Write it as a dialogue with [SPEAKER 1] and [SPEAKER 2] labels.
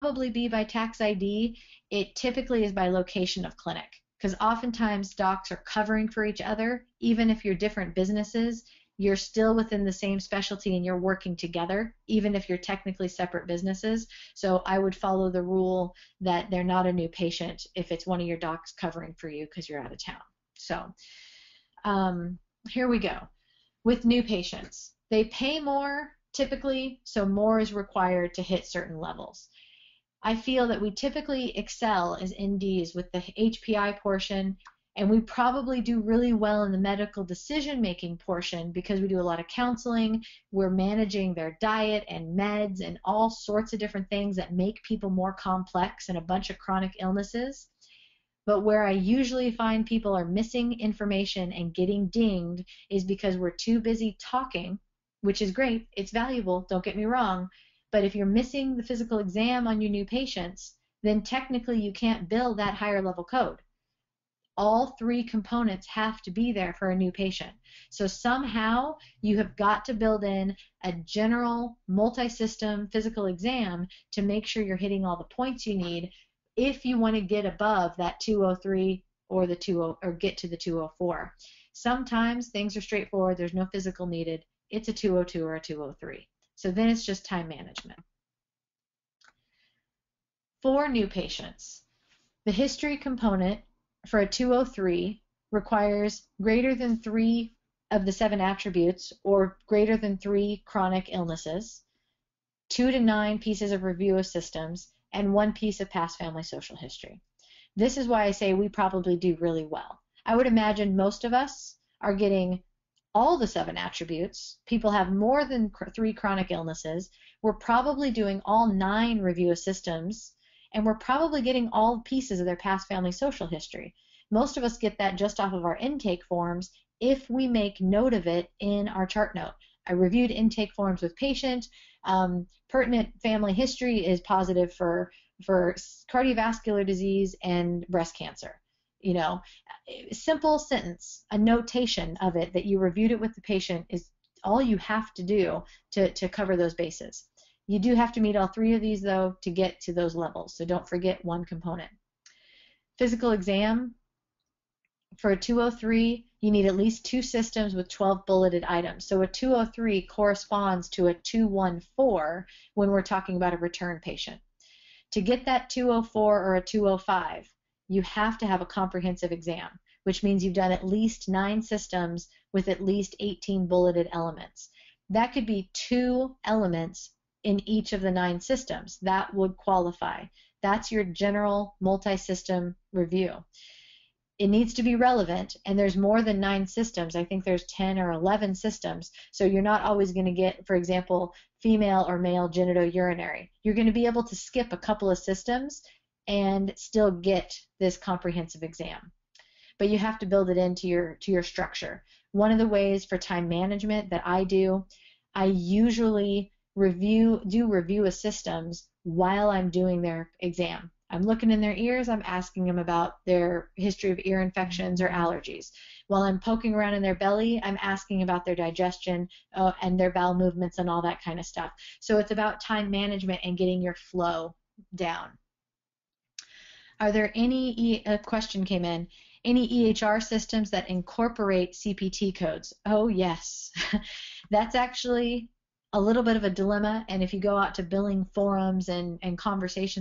[SPEAKER 1] probably be by tax ID. It typically is by location of clinic, because oftentimes docs are covering for each other. Even if you're different businesses, you're still within the same specialty and you're working together, even if you're technically separate businesses. So I would follow the rule that they're not a new patient if it's one of your docs covering for you because you're out of town. So here we go. With new patients, they pay more typically, so more is required to hit certain levels. I feel that we typically excel as NDs with the HPI portion, and we probably do really well in the medical decision-making portion because we do a lot of counseling. We're managing their diet and meds and all sorts of different things that make people more complex and a bunch of chronic illnesses. But where I usually find people are missing information and getting dinged is because we're too busy talking, which is great. It's valuable, don't get me wrong. But if you're missing the physical exam on your new patients, then technically you can't bill that higher level code. All three components have to be there for a new patient. So somehow you have got to build in a general multi-system physical exam to make sure you're hitting all the points you need if you want to get above that 203 or the 20 or get to the 204. Sometimes things are straightforward. There's no physical needed. It's a 202 or a 203. So then it's just time management. For new patients, the history component for a 203 requires greater than 3 of the 7 attributes or greater than 3 chronic illnesses, 2 to 9 pieces of review of systems, and 1 piece of past family social history. This is why I say we probably do really well. I would imagine most of us are getting all the 7 attributes. People have more than 3 chronic illnesses. We're probably doing all 9 review of systems, and we're probably getting all pieces of their past family social history. Most of us get that just off of our intake forms if we make note of it in our chart note. I reviewed intake forms with patient. Pertinent family history is positive for cardiovascular disease and breast cancer. You know, simple sentence, a notation of it that you reviewed it with the patient is all you have to do to cover those bases. You do have to meet all 3 of these, though, to get to those levels, so don't forget one component. Physical exam, for a 203, you need at least 2 systems with 12 bulleted items. So a 203 corresponds to a 214 when we're talking about a return patient. To get that 204 or a 205, you have to have a comprehensive exam, which means you've done at least 9 systems with at least 18 bulleted elements. That could be 2 elements in each of the 9 systems. That would qualify. That's your general multi-system review. It needs to be relevant, and there's more than 9 systems. I think there's 10 or 11 systems, so you're not always going to get, for example, female or male genitourinary. You're going to be able to skip a couple of systems and still get this comprehensive exam. But you have to build it into your structure. One of the ways for time management that I usually do review of systems while I'm doing their exam. I'm looking in their ears, I'm asking them about their history of ear infections or allergies. While I'm poking around in their belly, I'm asking about their digestion and their bowel movements and all that kind of stuff. So it's about time management and getting your flow down. Are there any, a question came in, any EHR systems that incorporate CPT codes? Oh, yes. That's actually a little bit of a dilemma, and if you go out to billing forums and conversations